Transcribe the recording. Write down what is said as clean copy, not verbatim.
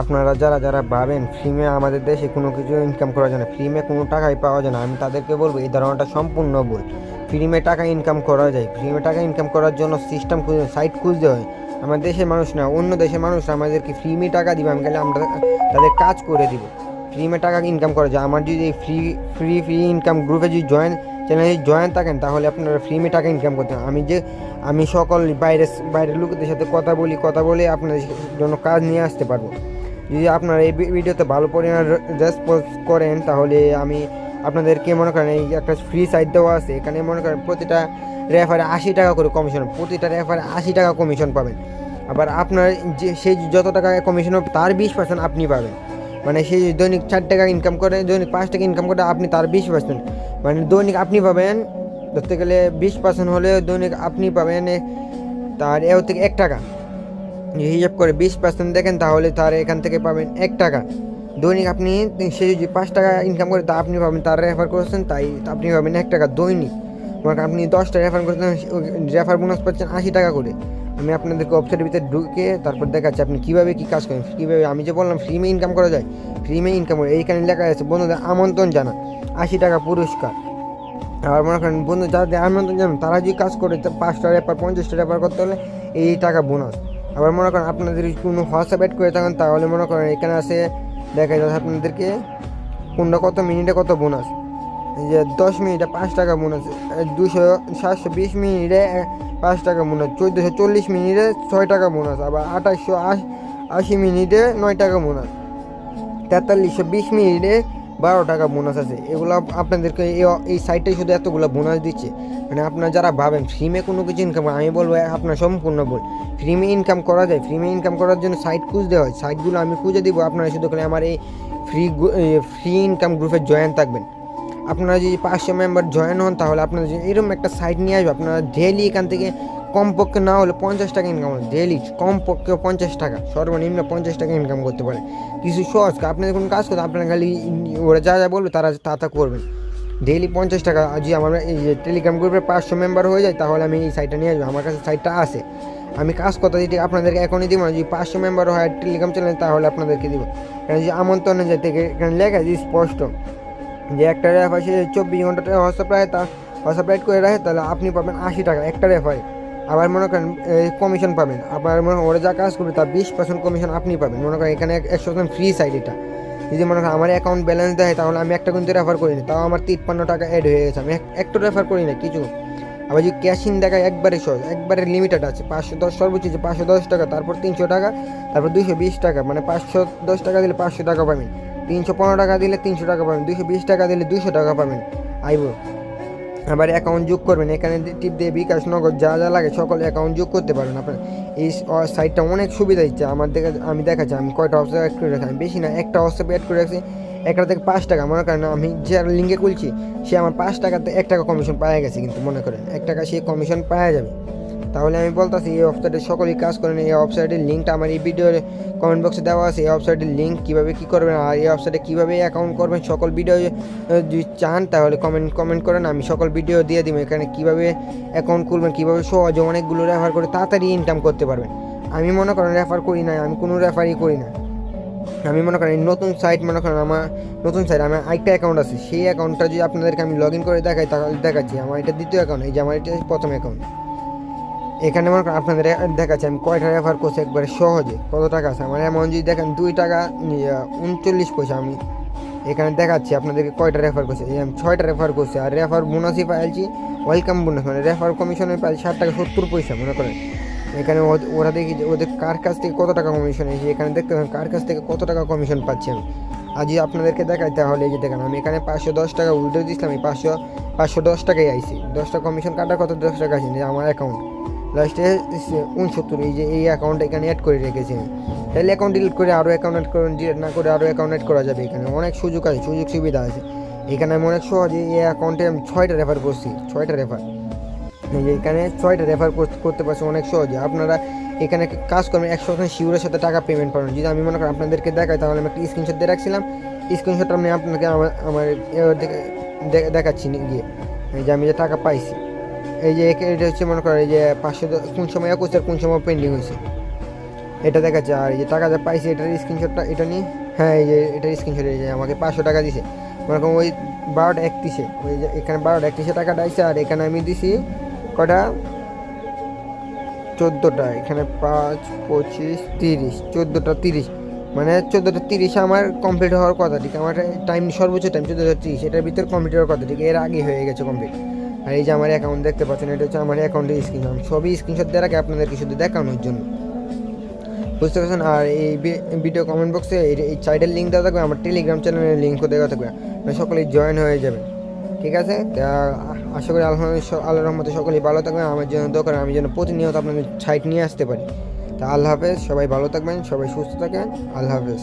আপনারা যারা যারা ভাবেন ফ্রিমে আমাদের দেশে কোনো কিছু ইনকাম করা যায় না, ফ্রিমে কোনো টাকাই পাওয়া যায় না, আমি তাদেরকে বলবো এই ধারণাটা সম্পূর্ণ ভুল। ফ্রিমে টাকা ইনকাম করা যায়, ফ্রিমে টাকা ইনকাম করার জন্য সিস্টেম খুঁজে সাইট খুঁজতে হয়। আমার দেশের মানুষ না, অন্য দেশের মানুষ আমাদেরকে ফ্রিমে টাকা দিবে, আমি গেলে আমরা তাদের কাজ করে দিব। ফ্রিমে টাকা ইনকাম করা যায়। আমার যদি ফ্রি ফ্রি ফ্রি ইনকাম গ্রুপে যদি চ্যানেলে জয়েন থাকেন তাহলে আপনারা ফ্রিমে টাকা ইনকাম করতে হয়। আমি সকল বাইরের লোকদের সাথে কথা বলে আপনাদের জন্য কাজ নিয়ে আসতে পারবো। যদি আপনারা এই ভিডিওতে ভালো পরিমাণ রেসপন্স করেন তাহলে আমি আপনাদেরকে মনে করেন এই একটা ফ্রি সাইট দেওয়া আছে, এখানে মনে করেন প্রতিটা রেফারে 80 টাকা করে কমিশন, প্রতিটা রেফারে 80 টাকা কমিশন পাবেন। আবার আপনার যে সেই যত টাকা কমিশন হবে তার 20% আপনি পাবেন। মানে সেই দৈনিক 4 টাকা ইনকাম করে, দৈনিক 5 টাকা ইনকাম করে আপনি তার 20%, মানে দৈনিক আপনি পাবেন, ধরতে গেলে 20% হলে দৈনিক আপনি পাবেন তার এর থেকে 1 টাকা। হিসাব করে 20% দেখেন তাহলে তার এখান থেকে পাবেন 1 টাকা দৈনিক। আপনি সে যদি 5 টাকা ইনকাম করে তা আপনি পাবেন, তার রেফার করেছেন তাই আপনি পাবেন 1 টাকা দৈনিক। মানে আপনি 10টা রেফার করেছেন, রেফার বোনাস পাচ্ছেন 80 টাকা করে। আমি আপনাদেরকে ওয়েবসাইটের ভিতরে ঢুকে তারপর দেখাচ্ছি আপনি কীভাবে কী কাজ করেন, কীভাবে আমি যে বললাম ফ্রিমে ইনকাম করা যায়, ফ্রিমে ইনকাম করে এইখানে লেখা আছে বন্ধুদের আমন্ত্রণ জানা, 80 টাকা পুরস্কার। আর মনে করেন বন্ধু যাদের আমন্ত্রণ জানান তারা যদি কাজ করে 5টা রেফার 50টা রেফার করতে হলে এই টাকা বোনাস। আবার মনে করেন আপনাদের কোনো হোয়াটসঅ্যাপ অ্যাড করে থাকেন তাহলে মনে করেন এখানে আছে দেখা যাচ্ছে আপনাদেরকে কোনটা কত মিনিটে কত বোনাস, এই যে 10 মিনিটে 5 টাকা বোনাস, 720 মিনিটে 5 টাকা বোনাস, 1440 মিনিটে 6 টাকা বোনাস, আবার 2880 মিনিটে 9 টাকা বোনাস, 4320 মিনিটে 12 টাকা বোনাস আছে। এগুলো আপনাদেরকে এই সাইটটাই শুধু এতগুলো বোনাস দিচ্ছে। মানে আপনারা যারা ভাবেন ফ্রিমে কোনো কিছু ইনকাম, আমি বলবো আপনার সম্পূর্ণ ভুল। ফ্রিমে ইনকাম করা যায়, ফ্রিমে ইনকাম করার জন্য সাইট খুঁজতে হয়, সাইটগুলো আমি খুঁজে দিব। আপনারা শুধু করে আমার এই ফ্রি ইনকাম গ্রুপে জয়েন থাকবেন। আপনারা যদি 500 মেম্বার জয়েন হন তাহলে আপনারা এরকম একটা সাইট নিয়ে আসবে, আপনারা ডেইলি এখান থেকে কমপক্ষে না হলে 50 টাকা ইনকাম হবে, ডেইলি কমপক্ষে 50 টাকা, সর্বনিম্ন 50 টাকা ইনকাম করতে পারে। কিছু সহজ আপনাদের কোনো কাজ করতে, আপনারা খালি ওরা যা যা বলবে তারা তা করবেন। ডেইলি 50 টাকা। যদি আমার এই যে টেলিগ্রাম গ্রুপে 500 মেম্বার হয়ে যায় তাহলে আমি এই সাইটটা নিয়ে আসবো, আমার কাছে সাইটটা আছে। আমি কাজ কথা দিতে আপনাদেরকে এখনই দিব না, যদি 500 মেম্বার হয় টেলিগ্রাম চ্যানেল তাহলে আপনাদেরকে দিব। কারণ যে আমন্ত্রণে যেতে এখানে লেখা আছে স্পষ্ট যে একটা রেফার সে 24 ঘন্টা হোয়াটসঅ্যাপ রাইট করে রাখে তাহলে আপনি পাবেন 80 টাকা একটা রেফারে। আবার মনে করেন কমিশন পাবেন, আবার মনে করেন ওরা যা কাজ করবে তার 20% কমিশন আপনি পাবেন। মনে করেন এখানে 100% ফ্রি সাইট এটা। যদি মনে করেন আমার অ্যাকাউন্ট ব্যালেন্স দেয় তাহলে আমি একটা কিন্তু রেফার করি না, তাও আমার 53 টাকা অ্যাড হয়ে গেছে, আমি একটা রেফার করি না কিছু। আবার যদি ক্যাশ ইন দেখায় একবারে সহজ, একবারে লিমিটেড আছে 510, সর্বোচ্চ যে 510 টাকা, তারপর 300 টাকা, তারপর 220 টাকা, মানে 510 টাকা দিলে 500 টাকা পাবেন, 315 টাকা দিলে 300 টাকা পাবেন, 220 টাকা দিলে 200 টাকা পাবেন আইবো। আবার অ্যাকাউন্ট যোগ করবেন, এখানে টিপ দিয়ে বিকাশ নগদ যা যা লাগে সকল অ্যাকাউন্ট যোগ করতে পারবেন। আপনার এই সাইটটা অনেক সুবিধা দিচ্ছে। আমি দেখাচ্ছি আমি কয়টা হোয়াটসঅ্যাপ অ্যাড করে রাখি, আমি বেশি না একটা হোয়াটসঅ্যাপ অ্যাড করে রাখছি, একটা থেকে 5 টাকা। মনে করেন আমি যে লিঙ্কে খুলছি সে আমার 5 টাকাতে 1 টাকা কমিশন পাওয়া গেছে, কিন্তু মনে করেন 1 টাকা সে কমিশন পাওয়া যাবে। তাহলে আমি বলতেছি এই ওয়েবসাইটে সকলেই কাজ করেন। এই ওয়েবসাইটের লিঙ্কটা আমার এই ভিডিওর কমেন্ট বক্সে দেওয়া আছে। এই ওয়েবসাইটের লিঙ্ক কীভাবে কী করবেন আর এই ওয়েবসাইটে কীভাবে অ্যাকাউন্ট করবেন সকল ভিডিও যদি চান তাহলে কমেন্ট করেন, আমি সকল ভিডিও দিয়ে দিব। এখানে কীভাবে অ্যাকাউন্ট খুলবেন, কীভাবে সহজে অনেকগুলো রেফার করে তাড়াতাড়ি ইনকাম করতে পারবেন। আমি মনে করেন রেফার করি না, আমি কোনো রেফারই করি না। আমি মনে করেন নতুন সাইট, মনে করেন আমার নতুন সাইট, আমার আরেকটা অ্যাকাউন্ট আছে, সেই অ্যাকাউন্টটা যদি আপনাদেরকে আমি লগ ইন করে দেখাই তাহলে দেখাচ্ছি আমার এটা দ্বিতীয় অ্যাকাউন্ট, এই যে আমার এটা প্রথম অ্যাকাউন্ট। এখানে মনে করেন আপনাদের দেখাচ্ছি আমি কয়টা রেফার করছি একবারে সহজে, কত টাকা আছে আমার এমন যদি দেখেন 2 টাকা 39 পয়সা। আমি এখানে দেখাচ্ছি আপনাদেরকে কয়টা রেফার করছি, এই আমি 6টা রেফার করছি, আর রেফার বোনাসই পাইছি ওয়েলকাম বোনাস, মানে রেফার কমিশনে পাই 60 টাকা 70 পয়সা। মনে করেন এখানে ওরা দেখি যে ওদের কার কাছ থেকে কত টাকা কমিশন এসে, এখানে দেখতে পাবেন কার কাছ থেকে কত টাকা কমিশন পাচ্ছি আমি। আজ আপনাদেরকে দেখাই তাহলে এই যে দেখেন আমি এখানে 510 টাকা উইড্রো দিয়েছিলাম, এই 510 টাকাই আইসি, 10টা কমিশন কাটা কত 10 টাকা আছে আমার অ্যাকাউন্ট লাস্টে 69। এই যে এই অ্যাকাউন্ট এখানে অ্যাড করে রেখেছি আমি, তাহলে অ্যাকাউন্ট ডিলিট করে আরও অ্যাকাউন্ট অ্যাড করুন, ডিলিট না করে আরও অ্যাকাউন্ট অ্যাড করা যাবে। এখানে অনেক সুযোগ আছে, সুযোগ সুবিধা আছে। এখানে আমি অনেক সহজে এই অ্যাকাউন্টে আমি 6টা রেফার করছি, 6টা রেফার, এই যে এখানে 6টা রেফার করতে পারছি অনেক সহজে। আপনারা এখানে কাজ করবেন 100% শিওরের সাথে টাকা পেমেন্ট পাবেন। যদি আমি মনে করেন আপনাদেরকে দেখাই তাহলে আমি একটা স্ক্রিনশট দিয়ে রাখছিলাম, স্ক্রিনশটটা আমি আপনাকে আমার দেখাচ্ছি গিয়ে, এই যে আমি যে টাকা পাইছি। এই যে এটা হচ্ছে মনে করেন এই যে 500 কোন সময় 21 আর কোন সময় পেন্ডিং হয়েছে। এটা দেখাচ্ছে। আর এই যে টাকা যা পাইছি এটার স্ক্রিনশটটা এটা নিয়ে, হ্যাঁ এই যে এটার স্ক্রিনশট, এই যে আমাকে 500 টাকা দিছে মনে করুন ওই 12টা 31-এ, ওই যে এখানে 12টা 31-এ টাকা ডাইছে। আর এখানে আমি দিছি কটা, 14টা, এখানে 5 25 30, 14টা 30, মানে 14টা 30 আমার কমপ্লিট হওয়ার কথা, ঠিক আমার টাইম সর্বোচ্চ টাইম 14টা 30, এটার ভিতরে কমপ্লিট হওয়ার কথা, ঠিক এর আগে হয়ে গেছে কমপ্লিট। আর এই যে আমার অ্যাকাউন্ট দেখতে পাচ্ছেন, এটা হচ্ছে আমার অ্যাকাউন্টের স্ক্রিনশট, আমি সবই স্ক্রিনশট দেওয়ার আগে আপনাদেরকে শুধু দেখানোর জন্য, বুঝতে পারছেন। আর এই ভিডিও কমেন্ট বক্সে এই সাইডের লিঙ্ক দেওয়া থাকবে, আমার টেলিগ্রাম চ্যানেলের লিঙ্কও দেওয়া থাকবে, মানে সকলেই জয়েন হয়ে যাবেন, ঠিক আছে। আশা করি আল্লাহ রহমতে সকলেই ভালো থাকবেন, আমার জন্য দোয়া করেন আমি যেন প্রতিনিয়ত আপনাদের সাইট নিয়ে আসতে পারি। তা আল্লাহ হাফেজ, সবাই ভালো থাকবেন, সবাই সুস্থ থাকেন, আল্লাহ হাফেজ।